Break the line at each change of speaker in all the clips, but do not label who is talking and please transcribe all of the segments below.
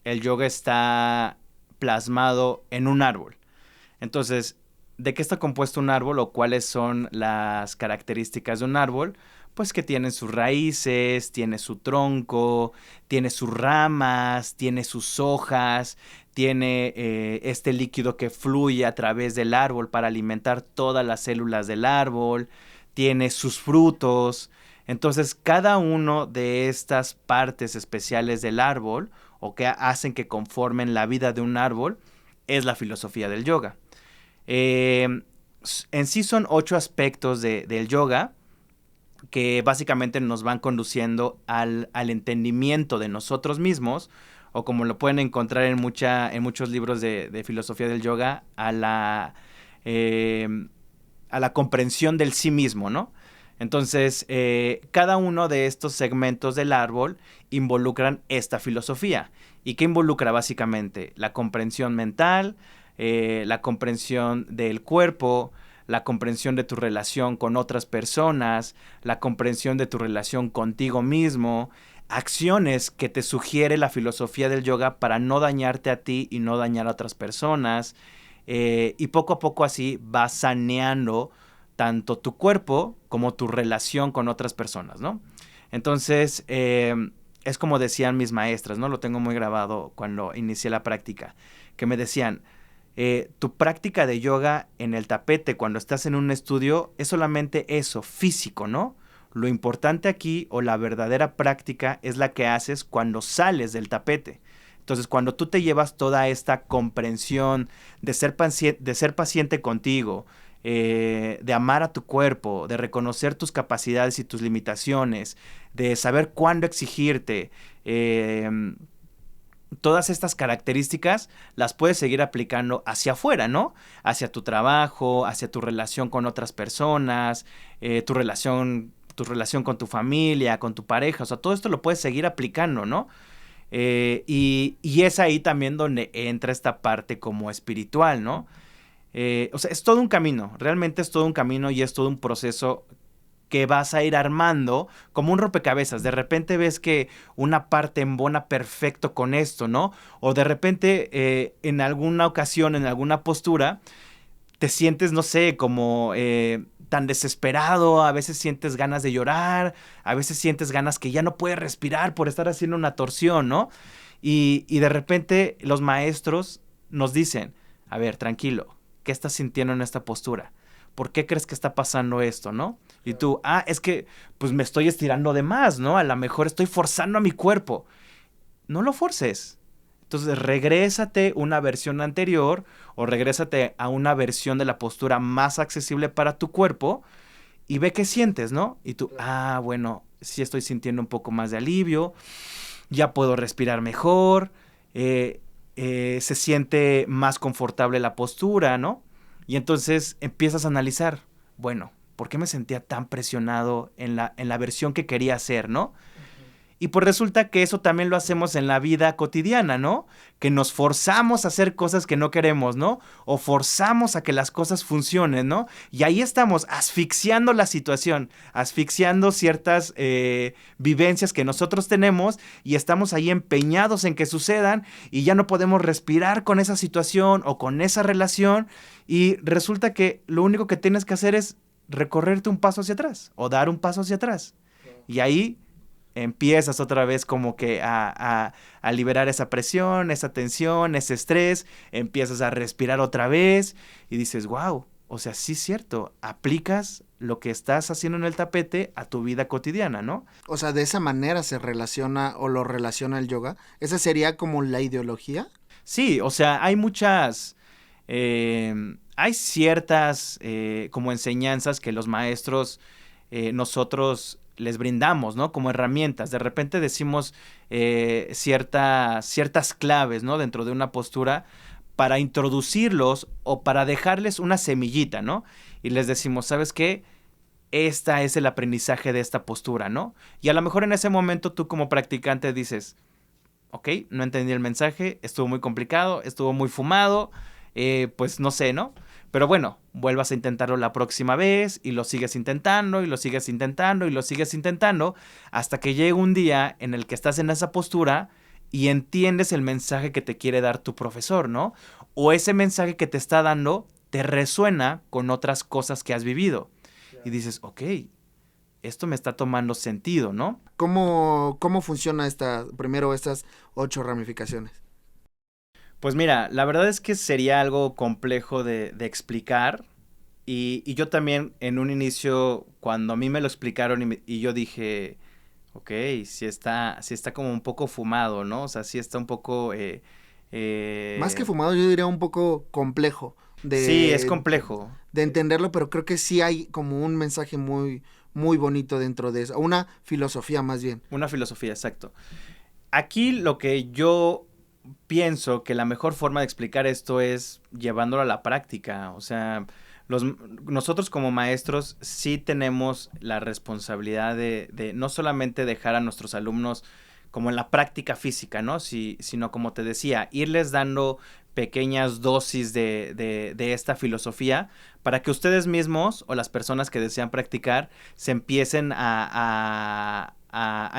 el yoga está plasmado en un árbol. Entonces, ¿de qué está compuesto un árbol o cuáles son las características de un árbol? Pues que tiene sus raíces, tiene su tronco, tiene sus ramas, tiene sus hojas, tiene este líquido que fluye a través del árbol para alimentar todas las células del árbol, tiene sus frutos. Entonces, cada uno de estas partes especiales del árbol o que hacen que conformen la vida de un árbol es la filosofía del yoga. Eh, en sí son 8 aspectos del yoga que básicamente nos van conduciendo al entendimiento de nosotros mismos, o como lo pueden encontrar en muchos libros de filosofía del yoga, eh, a la comprensión del sí mismo, ¿no? Entonces, cada uno de estos segmentos del árbol involucran esta filosofía. ¿Y qué involucra básicamente? La comprensión mental, la comprensión del cuerpo, la comprensión de tu relación con otras personas, la comprensión de tu relación contigo mismo, acciones que te sugiere la filosofía del yoga para no dañarte a ti y no dañar a otras personas. Y poco a poco así vas saneando tanto tu cuerpo como tu relación con otras personas, ¿no? Entonces, es como decían mis maestras, ¿no? Lo tengo muy grabado cuando inicié la práctica, que me decían, tu práctica de yoga en el tapete cuando estás en un estudio es solamente eso, físico, ¿no? Lo importante aquí o la verdadera práctica es la que haces cuando sales del tapete. Entonces, cuando tú te llevas toda esta comprensión de ser paciente contigo, de amar a tu cuerpo, de reconocer tus capacidades y tus limitaciones, de saber cuándo exigirte, todas estas características las puedes seguir aplicando hacia afuera, ¿no? Hacia tu trabajo, hacia tu relación con otras personas, tu relación con tu familia, con tu pareja, o sea, todo esto lo puedes seguir aplicando, ¿no? Y es ahí también donde entra esta parte como espiritual, ¿no? O sea, es todo un camino, realmente es todo un camino y es todo un proceso que vas a ir armando como un rompecabezas. De repente ves que una parte embona perfecto con esto, ¿no? O de repente en alguna ocasión, en alguna postura, te sientes, no sé, como tan desesperado, a veces sientes ganas de llorar, a veces sientes ganas que ya no puedes respirar por estar haciendo una torsión, ¿no? Y de repente los maestros nos dicen, a ver, tranquilo, ¿qué estás sintiendo en esta postura? ¿Por qué crees que está pasando esto, no? Y tú, es que pues me estoy estirando de más, ¿no? A lo mejor estoy forzando a mi cuerpo. No lo forces. Entonces, regrésate una versión anterior o regrésate a una versión de la postura más accesible para tu cuerpo y ve qué sientes, ¿no? Y tú, bueno, sí estoy sintiendo un poco más de alivio, ya puedo respirar mejor, se siente más confortable la postura, ¿no? Y entonces empiezas a analizar, bueno, ¿por qué me sentía tan presionado en la versión que quería hacer, ¿no? Y pues resulta que eso también lo hacemos en la vida cotidiana, ¿no? Que nos forzamos a hacer cosas que no queremos, ¿no? O forzamos a que las cosas funcionen, ¿no? Y ahí estamos asfixiando la situación, asfixiando ciertas vivencias que nosotros tenemos y estamos ahí empeñados en que sucedan y ya no podemos respirar con esa situación o con esa relación y resulta que lo único que tienes que hacer es recorrerte un paso hacia atrás o dar un paso hacia atrás. Y ahí empiezas otra vez como que a liberar esa presión, esa tensión, ese estrés, empiezas a respirar otra vez y dices, wow, o sea, sí es cierto, aplicas lo que estás haciendo en el tapete a tu vida cotidiana, ¿no?
O sea, de esa manera se relaciona o lo relaciona el yoga. ¿Esa sería como la ideología?
Sí, o sea, hay ciertas como enseñanzas que los maestros nosotros les brindamos, ¿no? Como herramientas. De repente decimos ciertas claves, ¿no? Dentro de una postura para introducirlos o para dejarles una semillita, ¿no? Y les decimos, ¿sabes qué? Esta es el aprendizaje de esta postura, ¿no? Y a lo mejor en ese momento tú como practicante dices, ok, no entendí el mensaje, estuvo muy complicado, estuvo muy fumado, pues no sé, ¿no? Pero bueno, vuelvas a intentarlo la próxima vez y lo sigues intentando y lo sigues intentando y lo sigues intentando hasta que llegue un día en el que estás en esa postura y entiendes el mensaje que te quiere dar tu profesor, ¿no? O ese mensaje que te está dando te resuena con otras cosas que has vivido. Y dices, ok, esto me está tomando sentido, ¿no?
¿Cómo funciona primero estas 8 ramificaciones?
Pues mira, la verdad es que sería algo complejo de explicar. Y yo también en un inicio, cuando a mí me lo explicaron y yo dije, ok, sí está como un poco fumado, ¿no? O sea, sí está un poco...
Más que fumado, yo diría un poco complejo
sí, es
de,
complejo.
de entenderlo, pero creo que sí hay como un mensaje muy, muy bonito dentro de eso, una filosofía más bien.
Una filosofía, exacto. Aquí lo que yo pienso que la mejor forma de explicar esto es llevándolo a la práctica. O sea, nosotros como maestros sí tenemos la responsabilidad de no solamente dejar a nuestros alumnos como en la práctica física, ¿no? Sino como te decía, irles dando pequeñas dosis de esta filosofía para que ustedes mismos o las personas que desean practicar se empiecen a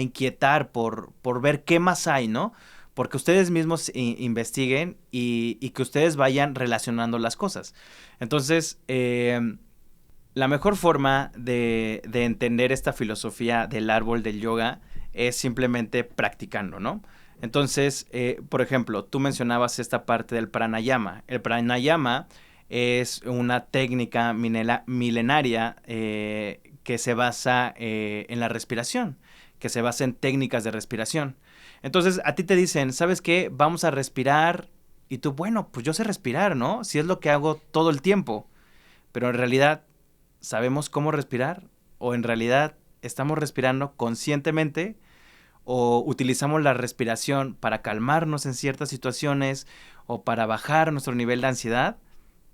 inquietar por ver qué más hay, ¿no? Porque ustedes mismos investiguen y que ustedes vayan relacionando las cosas. Entonces, la mejor forma de entender esta filosofía del árbol del yoga es simplemente practicando, ¿no? Entonces, por ejemplo, tú mencionabas esta parte del pranayama. El pranayama es una técnica milenaria que se basa en la respiración, que se basa en técnicas de respiración. Entonces, a ti te dicen, ¿sabes qué? Vamos a respirar. Y tú, bueno, pues yo sé respirar, ¿no? Si es lo que hago todo el tiempo. Pero en realidad, ¿sabemos cómo respirar? ¿O en realidad estamos respirando conscientemente? ¿O utilizamos la respiración para calmarnos en ciertas situaciones o para bajar nuestro nivel de ansiedad?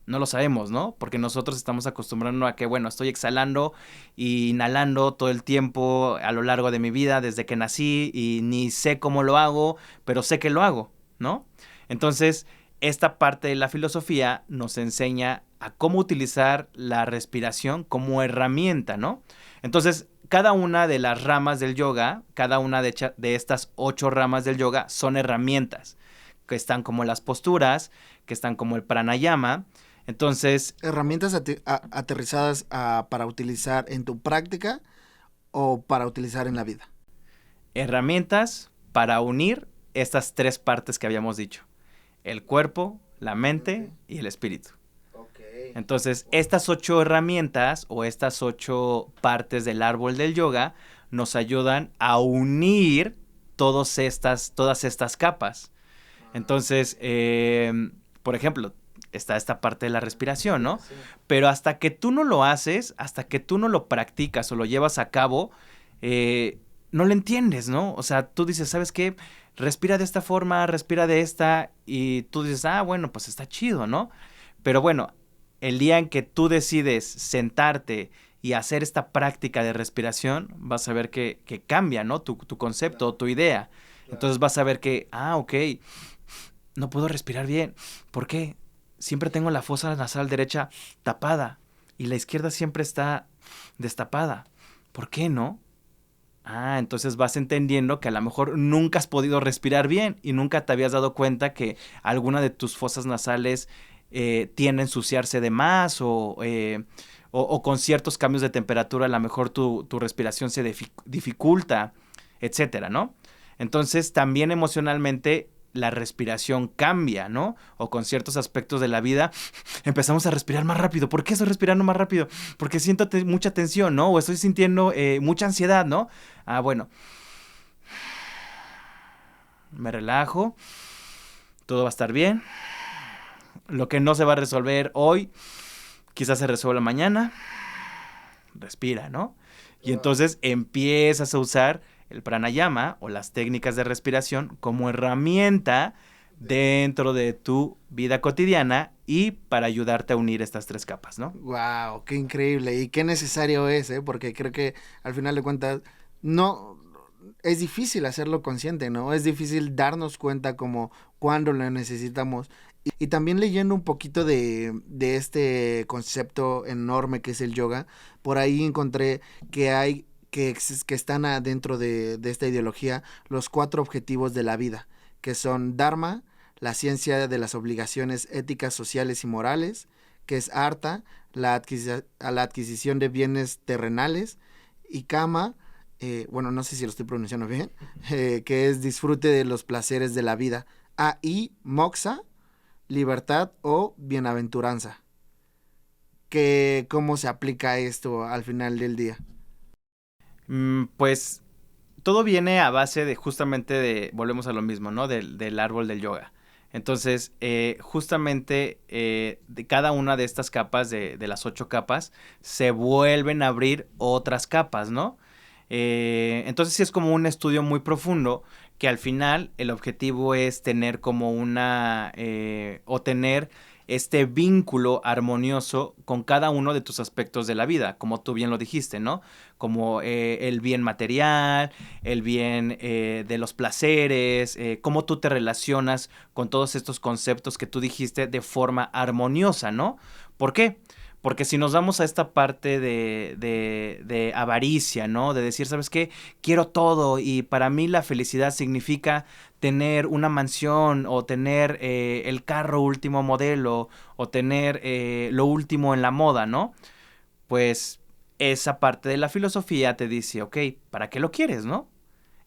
No lo sabemos, ¿no? Porque nosotros estamos acostumbrando a que, bueno, estoy exhalando e inhalando todo el tiempo a lo largo de mi vida desde que nací y ni sé cómo lo hago, pero sé que lo hago, ¿no? Entonces, esta parte de la filosofía nos enseña a cómo utilizar la respiración como herramienta, ¿no? Entonces, cada una de las ramas del yoga, cada una de estas 8 ramas del yoga son herramientas, que están como las posturas, que están como el pranayama. Entonces,
Herramientas aterrizadas para utilizar en tu práctica o para utilizar en la vida.
herramientas para unir estas 3 partes que habíamos dicho. El cuerpo, la mente y el espíritu. Entonces, estas 8 herramientas o estas 8 partes del árbol del yoga nos ayudan a unir todas estas capas. Entonces, por ejemplo, está esta parte de la respiración, ¿no? Pero hasta que tú no lo haces, hasta que tú no lo practicas o lo llevas a cabo, no lo entiendes, ¿no? O sea, tú dices, ¿sabes qué? Respira de esta forma, respira de esta, y tú dices, ah, bueno, pues está chido, ¿no? Pero bueno, el día en que tú decides sentarte y hacer esta práctica de respiración, vas a ver que cambia, ¿no? Tu concepto o tu idea. Entonces vas a ver que, ah, ok, no puedo respirar bien. ¿Por qué? Siempre tengo la fosa nasal derecha tapada y la izquierda siempre está destapada. ¿Por qué no? Ah, entonces vas entendiendo que a lo mejor nunca has podido respirar bien y nunca te habías dado cuenta que alguna de tus fosas nasales tiende a ensuciarse de más o con ciertos cambios de temperatura a lo mejor tu respiración se dificulta, etcétera, ¿no? Entonces también emocionalmente la respiración cambia, ¿no? O con ciertos aspectos de la vida empezamos a respirar más rápido. ¿Por qué estoy respirando más rápido? Porque siento mucha tensión, ¿no? O estoy sintiendo mucha ansiedad, ¿no? Ah, bueno. Me relajo. Todo va a estar bien. Lo que no se va a resolver hoy, quizás se resuelva mañana. Respira, ¿no? Y entonces empiezas a usar el pranayama o las técnicas de respiración como herramienta dentro de tu vida cotidiana y para ayudarte a unir estas 3 capas, ¿no?
Wow, qué increíble y qué necesario es, ¿eh? Porque creo que al final de cuentas no es difícil hacerlo consciente, ¿no? Es difícil darnos cuenta como cuando lo necesitamos. Y también leyendo un poquito de este concepto enorme que es el yoga, por ahí encontré que hay que están adentro de esta ideología los 4 objetivos de la vida, que son Dharma, la ciencia de las obligaciones éticas, sociales y morales, que es Artha, la adquisición de bienes terrenales, y Kama, bueno, no sé si lo estoy pronunciando bien, que es disfrute de los placeres de la vida. Y Moksha, libertad o bienaventuranza. ¿Cómo se aplica esto al final del día?
Pues todo viene a base de justamente volvemos a lo mismo, ¿no? Del árbol del yoga. Entonces, justamente de cada una de estas capas, de las 8 capas, se vuelven a abrir otras capas, ¿no? Entonces sí es como un estudio muy profundo que al final el objetivo es tener como o tener este vínculo armonioso con cada uno de tus aspectos de la vida, como tú bien lo dijiste, ¿no? Como el bien material, el bien de los placeres, cómo tú te relacionas con todos estos conceptos que tú dijiste de forma armoniosa, ¿no? ¿Por qué? Porque si nos vamos a esta parte de avaricia, ¿no? De decir, ¿sabes qué? Quiero todo y para mí la felicidad significa tener una mansión o tener el carro último modelo o tener lo último en la moda, ¿no? Pues esa parte de la filosofía te dice, ok, ¿para qué lo quieres, no?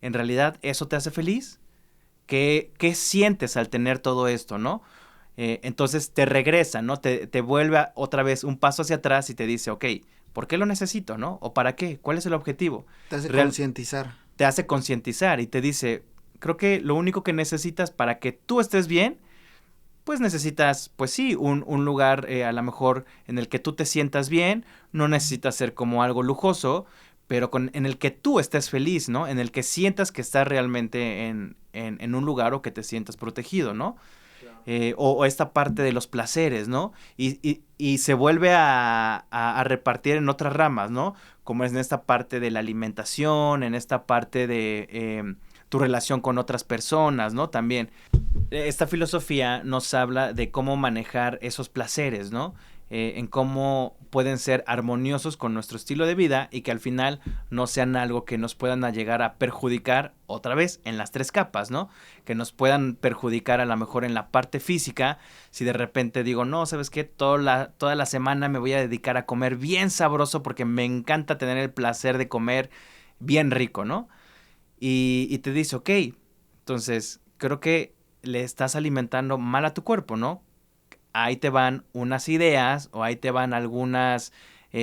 ¿En realidad eso te hace feliz? ¿Qué sientes al tener todo esto, no? Entonces te regresa, ¿no? Te vuelve otra vez un paso hacia atrás y te dice, ok, ¿por qué lo necesito, no? ¿O para qué? ¿Cuál es el objetivo?
Te hace concientizar.
Te hace concientizar y te dice, creo que lo único que necesitas para que tú estés bien, pues necesitas, pues sí, un lugar a lo mejor en el que tú te sientas bien, no necesitas ser como algo lujoso, pero en el que tú estés feliz, ¿no? En el que sientas que estás realmente en un lugar o que te sientas protegido, ¿no? O esta parte de los placeres, ¿no? Y se vuelve a repartir en otras ramas, ¿no? Como es en esta parte de la alimentación, en esta parte de tu relación con otras personas, ¿no? También esta filosofía nos habla de cómo manejar esos placeres, ¿no? En cómo pueden ser armoniosos con nuestro estilo de vida y que al final no sean algo que nos puedan llegar a perjudicar otra vez en las 3 capas, ¿no? Que nos puedan perjudicar a lo mejor en la parte física, si de repente digo, no, ¿sabes qué? Toda la semana me voy a dedicar a comer bien sabroso porque me encanta tener el placer de comer bien rico, ¿no? Y te dice, ok, entonces creo que le estás alimentando mal a tu cuerpo, ¿no? Ahí te van unas ideas o ahí te van algunas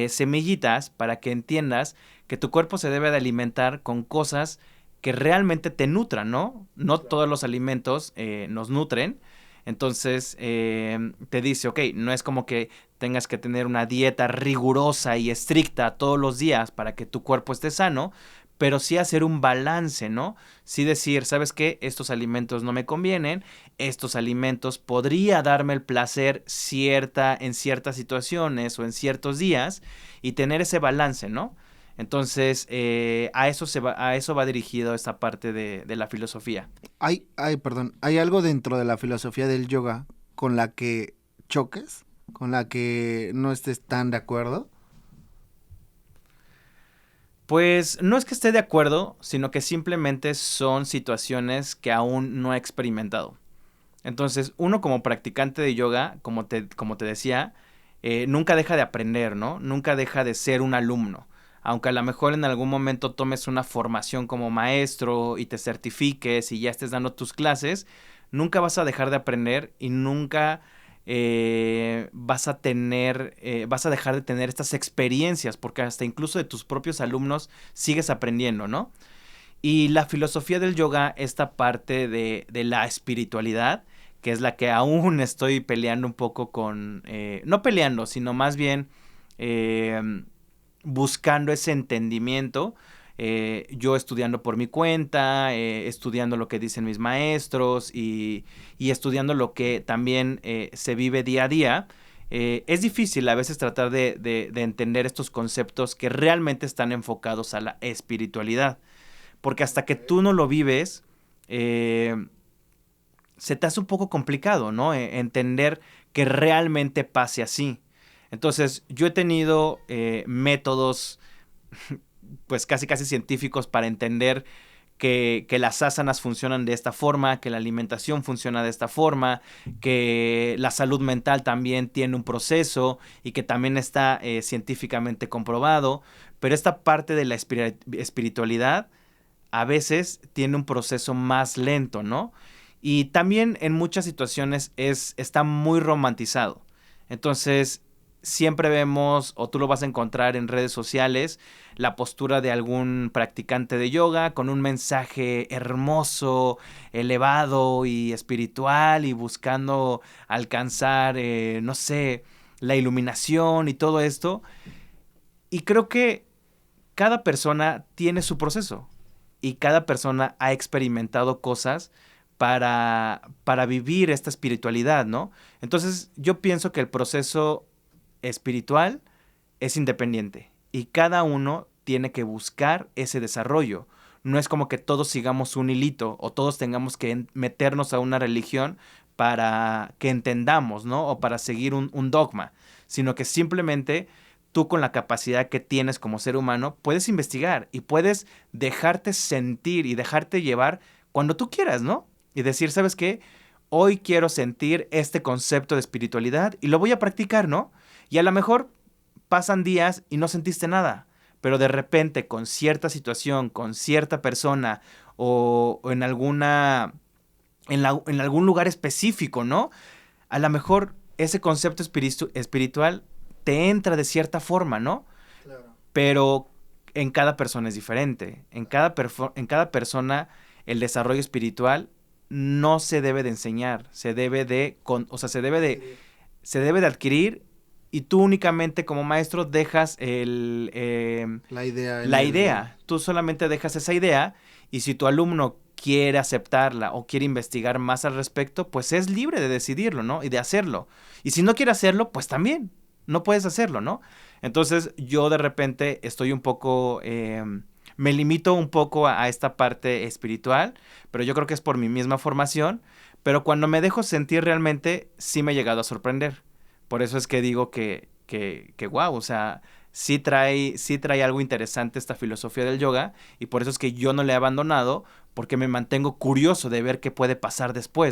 semillitas para que entiendas que tu cuerpo se debe de alimentar con cosas que realmente te nutran, ¿no? No todos los alimentos nos nutren. Entonces te dice, ok, no es como que tengas que tener una dieta rigurosa y estricta todos los días para que tu cuerpo esté sano, pero sí hacer un balance, ¿no? Sí decir, ¿sabes qué? Estos alimentos no me convienen, estos alimentos podría darme el placer en ciertas situaciones o en ciertos días y tener ese balance, ¿no? Entonces, a eso va dirigido esta parte de la filosofía.
Perdón, ¿hay algo dentro de la filosofía del yoga con la que choques? ¿Con la que no estés tan de acuerdo?
Pues no es que esté de acuerdo, sino que simplemente son situaciones que aún no he experimentado. Entonces, uno como practicante de yoga, como te decía, nunca deja de aprender, ¿no? Nunca deja de ser un alumno. Aunque a lo mejor en algún momento tomes una formación como maestro y te certifiques y ya estés dando tus clases, nunca vas a dejar de aprender y nunca vas a dejar de tener estas experiencias, porque hasta incluso de tus propios alumnos sigues aprendiendo, ¿no? Y la filosofía del yoga, esta parte de la espiritualidad, que es la que aún estoy peleando un poco no peleando, sino más bien buscando ese entendimiento, yo estudiando por mi cuenta, estudiando lo que dicen mis maestros y estudiando lo que también se vive día a día. Es difícil a veces tratar de entender estos conceptos que realmente están enfocados a la espiritualidad. Porque hasta que tú no lo vives, se te hace un poco complicado, ¿no? Entender que realmente pase así. Entonces, yo he tenido métodos, pues casi científicos para entender que las asanas funcionan de esta forma, que la alimentación funciona de esta forma, que la salud mental también tiene un proceso y que también está científicamente comprobado, pero esta parte de la espiritualidad a veces tiene un proceso más lento, ¿no? Y también en muchas situaciones está muy romantizado. Entonces, siempre vemos, o tú lo vas a encontrar en redes sociales, la postura de algún practicante de yoga con un mensaje hermoso, elevado y espiritual y buscando alcanzar, no sé, la iluminación y todo esto. Y creo que cada persona tiene su proceso y cada persona ha experimentado cosas para vivir esta espiritualidad, ¿no? Entonces yo pienso que el proceso espiritual es independiente y cada uno tiene que buscar ese desarrollo. No es como que todos sigamos un hilito o todos tengamos que meternos a una religión para que entendamos, ¿no? O para seguir un dogma, sino que simplemente tú con la capacidad que tienes como ser humano puedes investigar y puedes dejarte sentir y dejarte llevar cuando tú quieras, ¿no? Y decir, ¿sabes qué? Hoy quiero sentir este concepto de espiritualidad y lo voy a practicar, ¿no? Y a lo mejor pasan días y no sentiste nada, pero de repente con cierta situación, con cierta persona o en en algún lugar específico, ¿no? A lo mejor ese concepto espiritual te entra de cierta forma, ¿no?
Claro.
Pero en cada persona es diferente. En cada persona el desarrollo espiritual no se debe de enseñar, se debe de, o sea, se debe de adquirir y tú únicamente como maestro dejas la idea. Tú solamente dejas esa idea y si tu alumno quiere aceptarla o quiere investigar más al respecto, pues es libre de decidirlo, ¿no? Y de hacerlo. Y si no quiere hacerlo, pues también no puedes hacerlo, ¿no? Entonces yo de repente estoy un poco, me limito un poco a esta parte espiritual, pero yo creo que es por mi misma formación, pero cuando me dejo sentir realmente, sí me he llegado a sorprender. Por eso es que digo que wow, o sea, sí trae algo interesante esta filosofía del yoga y por eso es que yo no la he abandonado porque me mantengo curioso de ver qué puede pasar después.